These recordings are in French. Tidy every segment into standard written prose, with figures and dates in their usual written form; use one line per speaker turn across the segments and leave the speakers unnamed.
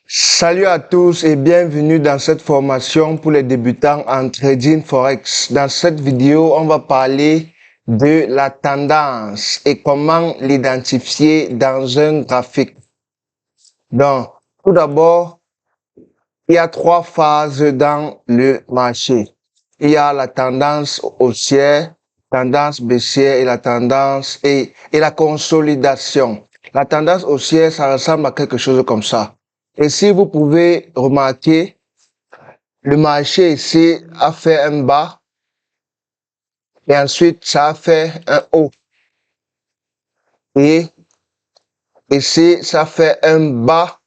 Salut à tous et bienvenue dans cette formation pour les débutants en trading forex. Dans cette vidéo, on va parler de la tendance et comment l'identifier dans un graphique. Donc, tout d'abord, il y a trois phases dans le marché. Il y a la tendance haussière, tendance baissière et la tendance et la consolidation. La tendance haussière, ça ressemble à quelque chose comme ça. Et si vous pouvez remarquer, le marché ici a fait un bas et ensuite ça a fait un haut. Et ici, ça fait un bas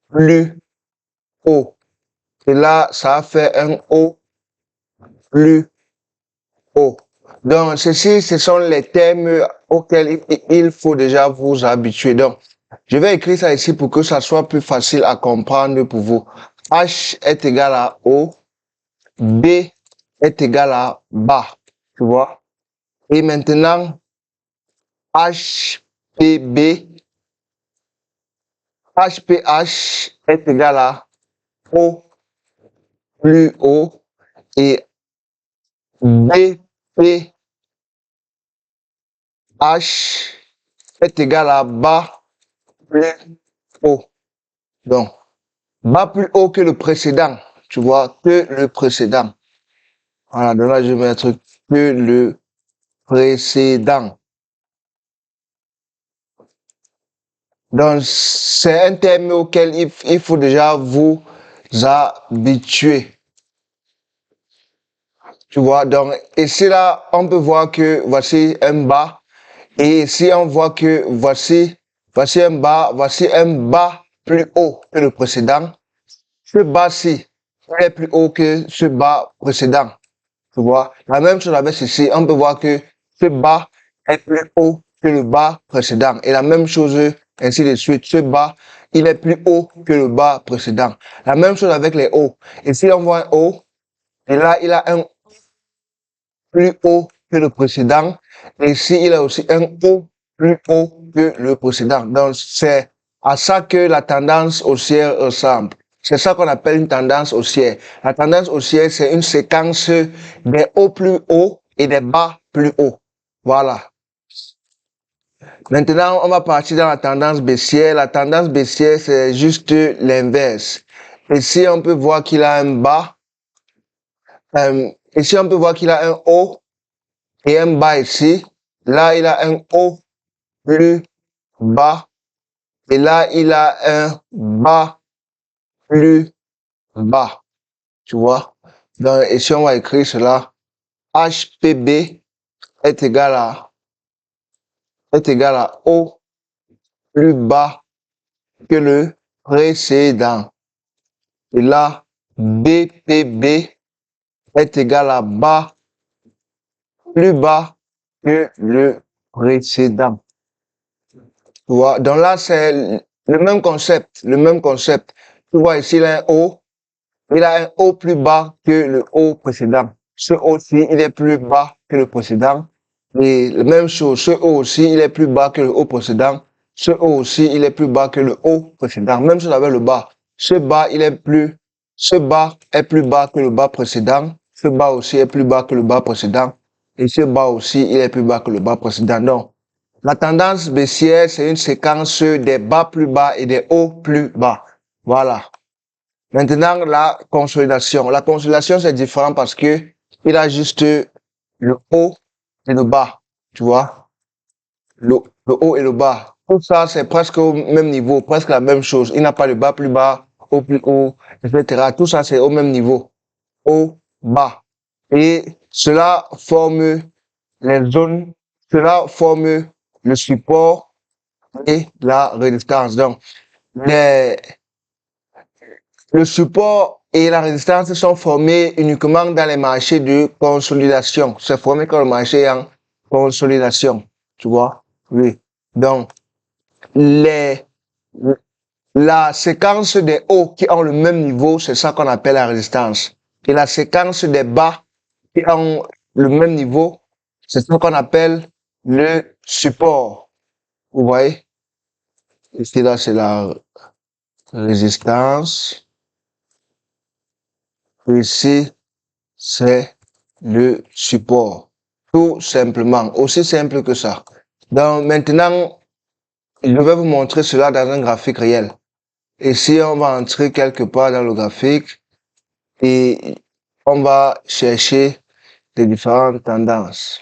plus haut. Et là, ça a fait un haut plus haut. Donc, ceci, ce sont les termes auxquels il faut déjà vous habituer. Donc, je vais écrire ça ici pour que ça soit plus facile à comprendre pour vous. H est égal à haut, B est égal à bas, tu vois. Et maintenant, HPB, HPH est égal à haut plus haut et BPH est égal à bas plus haut. Donc, bas plus haut que le précédent, tu vois, que le précédent. Voilà, donc là, je vais mettre que le précédent. Donc, c'est un terme auquel il faut déjà vous habituer. Tu vois, donc ici là, on peut voir que voici un bas. Et ici, on voit que voici un bas plus haut que le précédent. Ce bas-ci est plus haut que ce bas précédent. Tu vois, la même chose avec ceci, on peut voir que ce bas est plus haut que le bas précédent. Et la même chose, ainsi de suite, ce bas, il est plus haut que le bas précédent. La même chose avec les hauts. Ici, on voit un haut, et là, il a un plus haut que le précédent. Et ici, il a aussi un haut plus haut que le précédent. Donc, c'est à ça que la tendance haussière ressemble. C'est ça qu'on appelle une tendance haussière. La tendance haussière, c'est une séquence des hauts plus hauts et des bas plus hauts. Voilà. Maintenant, on va partir dans la tendance baissière. La tendance baissière, c'est juste l'inverse. Ici, on peut voir qu'il a un bas. Ici, on peut voir qu'il a un haut et un bas ici. Là, il a un haut plus bas. Et là, il a un bas plus bas. Tu vois? Donc, ici, on va écrire cela. HPB est égal à haut plus bas que le précédent. Et là, BPB est égal à bas plus bas que le précédent. Tu vois? Donc là, c'est le même concept, Tu vois ici, il a un haut, il a un haut plus bas que le haut précédent. Ce haut-ci, il est plus bas que le précédent. Et la même chose, ce haut aussi, il est plus bas que le haut précédent. Ce haut aussi, il est plus bas que le haut précédent. Même chose avec le bas. Ce bas est plus bas que le bas précédent. Ce bas aussi est plus bas que le bas précédent. Et ce bas aussi, il est plus bas que le bas précédent. Donc, la tendance baissière, c'est une séquence des bas plus bas et des hauts plus bas. Voilà. Maintenant, la consolidation. La consolidation, c'est différent parce que il a juste le haut et le bas. Tu vois? Le haut et le bas. Tout ça, c'est presque au même niveau, presque la même chose. Il n'a pas le bas plus bas, haut plus haut, etc. Tout ça, c'est au même niveau. Haut, bas. Et cela forme les zones, cela forme le support et la résistance. Donc, le support et la résistance sont formés uniquement dans les marchés de consolidation. C'est formé quand le marché est en consolidation. Tu vois? Oui. Donc, la séquence des hauts qui ont le même niveau, c'est ça qu'on appelle la résistance. Et la séquence des bas qui ont le même niveau, c'est ce qu'on appelle le support. Vous voyez? Ici, là, c'est la résistance. Ici, c'est le support. Tout simplement, aussi simple que ça. Donc maintenant, je vais vous montrer cela dans un graphique réel. Ici, on va entrer quelque part dans le graphique et on va chercher les différentes tendances.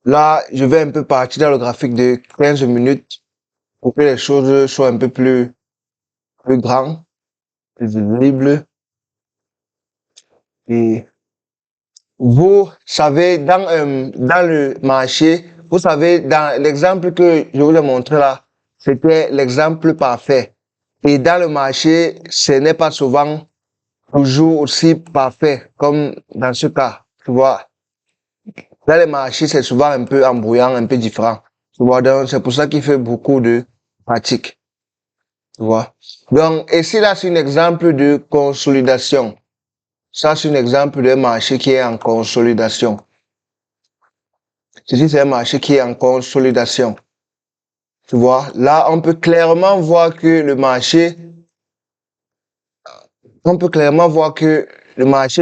Là, je vais un peu partir dans le graphique de 15 minutes pour que les choses soient un peu plus grandes, plus visibles. Et vous savez, dans le marché, vous savez, dans l'exemple que je vous ai montré là, c'était l'exemple parfait. Et dans le marché, ce n'est pas souvent toujours aussi parfait comme dans ce cas. Tu vois, dans les marchés, c'est souvent un peu embrouillant, un peu différent. Tu vois, donc c'est pour ça qu'il fait beaucoup de pratique. Tu vois. Donc, ici, là, c'est un exemple de consolidation. Ça, c'est un exemple d'un marché qui est en consolidation. Ceci, c'est un marché qui est en consolidation. Tu vois, là, on peut clairement voir que le marché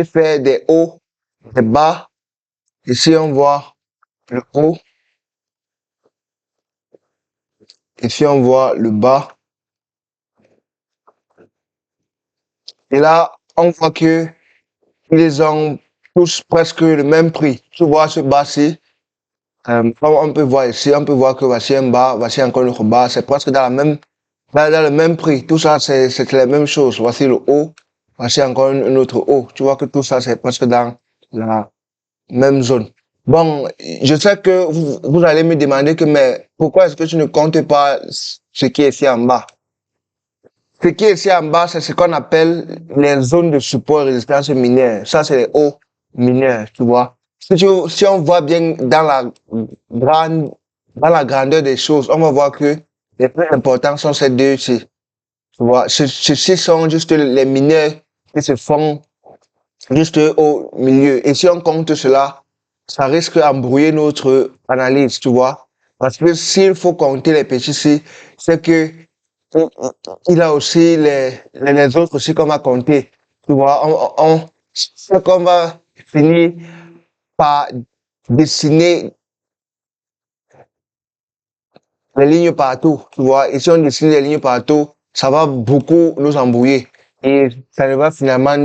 fait des hauts, des bas. Ici, on voit le haut. Ici, on voit le bas. Et là, on voit que ils ont tous presque le même prix. Tu vois ce bas-ci, comme on peut voir ici, on peut voir que voici un bas, voici encore le bas, c'est presque dans le même prix. Tout ça, c'est la même chose. Voici le haut, voici encore un autre haut. Tu vois que tout ça, c'est presque dans la même zone. Bon, je sais que vous allez me demander que, mais pourquoi est-ce que tu ne comptes pas ce qui est ici en bas? Ce qui est ici en bas, c'est ce qu'on appelle les zones de support et résistance minière. Ça, c'est les hauts mineurs, tu vois. Si on voit bien dans la grandeur des choses, on va voir que les plus importants sont ces deux-ci. Tu vois, ceux-ci sont juste les mineurs qui se font juste au milieu. Et si on compte cela, ça risque d'embrouiller notre analyse, tu vois. Parce que s'il faut compter les petits, c'est que il a aussi les autres aussi qu'on va compter. Tu vois, c'est qu'on va finir par dessiner les lignes partout. Tu vois, et si on dessine les lignes partout, ça va beaucoup nous embrouiller. Et ça ne va finalement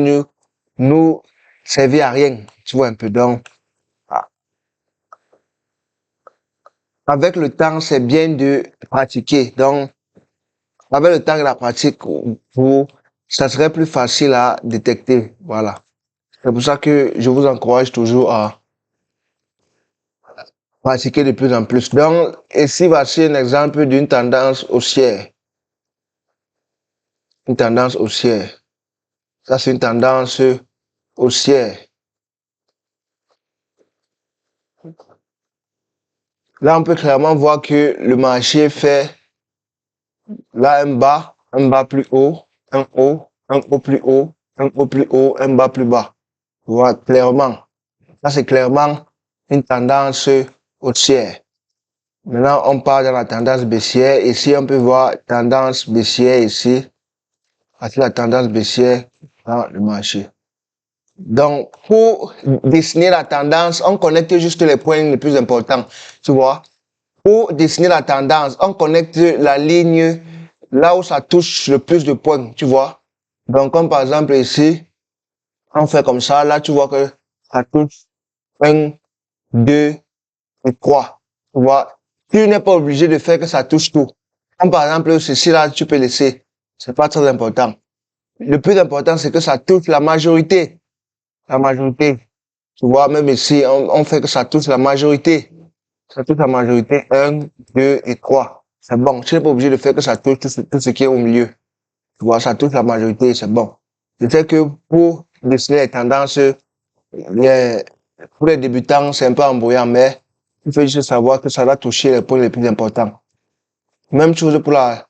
nous servir à rien. Tu vois un peu. Donc, avec le temps, c'est bien de pratiquer. Donc, avec le temps et la pratique, ça serait plus facile à détecter. Voilà. C'est pour ça que je vous encourage toujours à pratiquer de plus en plus. Donc, ici, voici un exemple d'une tendance haussière. Une tendance haussière. Ça, c'est une tendance haussière. Là, on peut clairement voir que le marché fait là un bas plus haut, un haut plus haut, un haut plus haut, un bas plus bas. Tu vois, clairement. Ça, c'est clairement une tendance haussière. Maintenant, on part dans la tendance baissière. Ici, on peut voir tendance baissière ici. Voici la tendance baissière dans le marché. Donc, pour dessiner la tendance, on connecte juste les points les plus importants. Tu vois? Pour dessiner la tendance, on connecte la ligne là où ça touche le plus de points. Tu vois? Donc, comme par exemple ici, on fait comme ça. Là, tu vois que ça touche 1, 2 et 3. Tu vois? Tu n'es pas obligé de faire que ça touche tout. Comme par exemple, ceci là, tu peux laisser. C'est pas très important. Le plus important, c'est que ça touche la majorité. La majorité. Tu vois, même ici, on fait que ça touche la majorité. Ça touche la majorité. 1, 2 et 3. C'est bon. Tu n'es pas obligé de faire que ça touche tout ce qui est au milieu. Tu vois, ça touche la majorité, c'est bon. Je sais que pour dessiner les tendances, pour les débutants, c'est un peu embrouillant, mais il faut juste savoir que ça va toucher les points les plus importants. Même chose pour la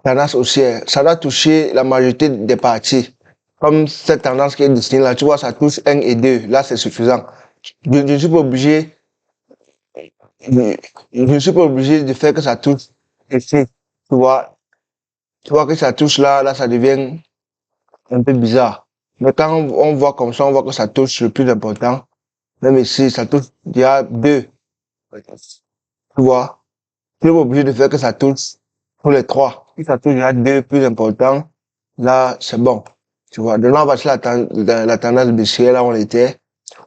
tendance haussière. Ça va toucher la majorité des parties. Comme cette tendance qui est dessinée là, tu vois, ça touche 1 et 2. Là, c'est suffisant. Je ne suis pas obligé, je ne suis pas obligé de faire que ça touche ici. Tu vois, que ça touche là, ça devient un peu bizarre. Mais quand on voit comme ça, on voit que ça touche le plus important. Même ici, ça touche, il y a deux. Tu vois, tu es obligé de faire que ça touche pour les trois. Si ça touche, il y a deux plus importants. Là, c'est bon. Tu vois, de là, on va sur la tendance baissière, là où on était.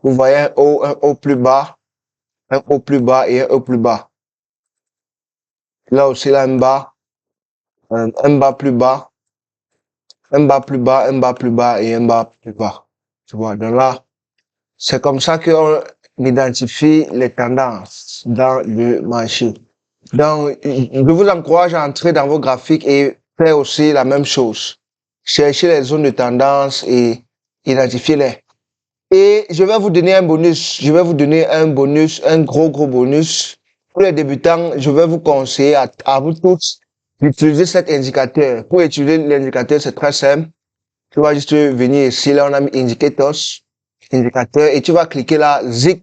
Vous voyez un haut plus bas, un haut plus bas et un haut plus bas. Là aussi, là, un bas plus bas, un bas plus bas, un bas plus bas et un bas plus bas. Tu vois, donc là, c'est comme ça qu'on identifie les tendances dans le marché. Donc, je vous encourage à entrer dans vos graphiques et faire aussi la même chose. Cherchez les zones de tendance et identifiez-les. Et je vais vous donner un bonus. Je vais vous donner un bonus, un gros bonus. Pour les débutants, je vais vous conseiller à vous tous d'utiliser cet indicateur. Pour utiliser l'indicateur, c'est très simple. Tu vas juste venir ici, là on a mis indicators, indicateur, et tu vas cliquer là, zigzag.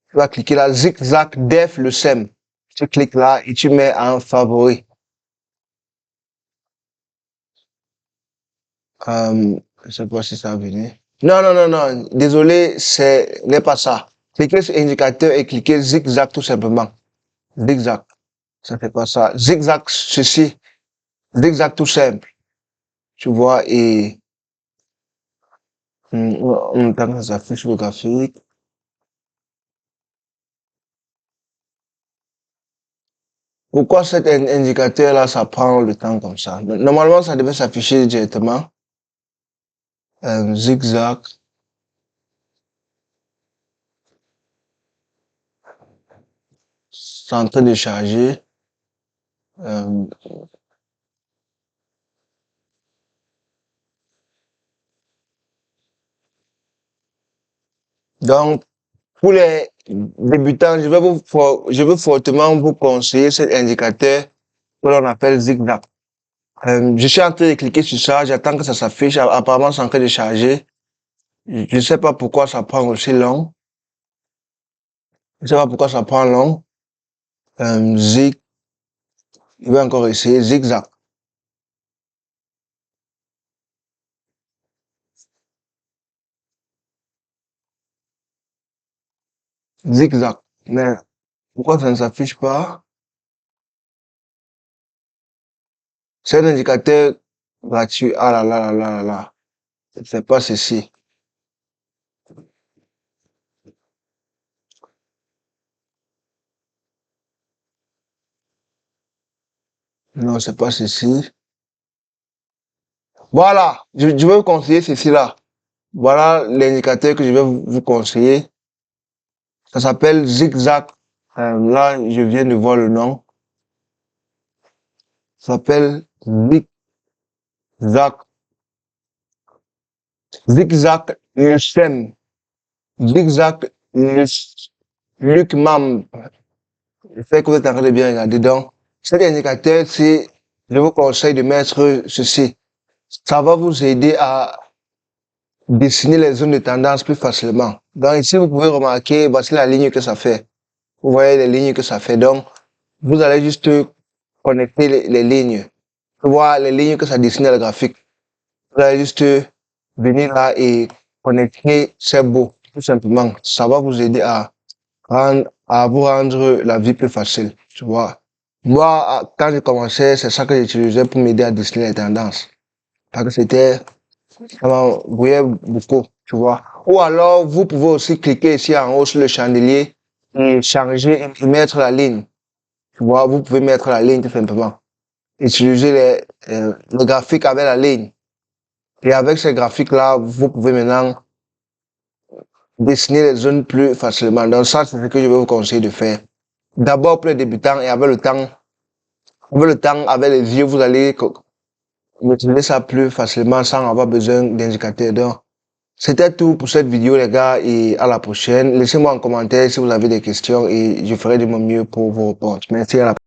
Tu vas cliquer là, zigzag def le SEM. Tu cliques là et tu mets en favori. Je sais pas si ça va venir. Non. Désolé, n'est pas ça. Cliquez sur indicateur et cliquez zigzag tout simplement. Zigzag. Ça fait pas ça. Zigzag, ceci. Zigzag tout simple. Tu vois, et, on entend que ça s'affiche le graphique. Pourquoi cet indicateur-là, ça prend le temps comme ça? Normalement, ça devait s'afficher directement. Zigzag. C'est en train de charger. Euh, donc, pour les débutants, je veux fortement vous conseiller cet indicateur que l'on appelle zigzag. Je suis en train de cliquer sur ça, j'attends que ça s'affiche. Apparemment, c'est en train de charger. Je ne sais pas pourquoi ça prend aussi long. Je ne sais pas pourquoi ça prend long. Je vais encore essayer zigzag. Zigzag. Mais pourquoi ça ne s'affiche pas? C'est un indicateur gratuit. Ah là. C'est pas ceci. Non, c'est pas ceci. Voilà. Je vais vous conseiller ceci là. Voilà l'indicateur que je vais vous conseiller. Ça s'appelle zigzag. Là, je viens de voir le nom. Ça s'appelle zigzag. Zigzag Lucem. Zigzag Luc Mam. J'espère que vous êtes en train de bien regarder. Donc, cet indicateur, c'est, je vous conseille de mettre ceci. Ça va vous aider à dessiner les zones de tendance plus facilement. Donc, ici, vous pouvez remarquer, voici la ligne que ça fait. Vous voyez les lignes que ça fait. Donc, vous allez juste connecter les lignes. Vous voyez les lignes que ça dessine dans le graphique. Vous allez juste venir là et connecter ces bouts, tout simplement. Ça va vous aider à vous rendre la vie plus facile, tu vois. Moi, quand j'ai commencé, c'est ça que j'utilisais pour m'aider à dessiner les tendances. Parce que ça m'embrouillait beaucoup, tu vois. Ou alors, vous pouvez aussi cliquer ici en haut sur le chandelier et changer et mettre la ligne. Tu vois, vous pouvez mettre la ligne tout simplement. Utiliser le graphique avec la ligne. Et avec ces graphiques-là, vous pouvez maintenant dessiner les zones plus facilement. Donc ça, c'est ce que je vais vous conseiller de faire. D'abord pour les débutants et avec les yeux, vous allez utiliser ça plus facilement sans avoir besoin d'indicateurs. Donc, c'était tout pour cette vidéo, les gars, et à la prochaine. Laissez-moi un commentaire si vous avez des questions et je ferai de mon mieux pour vous répondre. Merci, à la prochaine.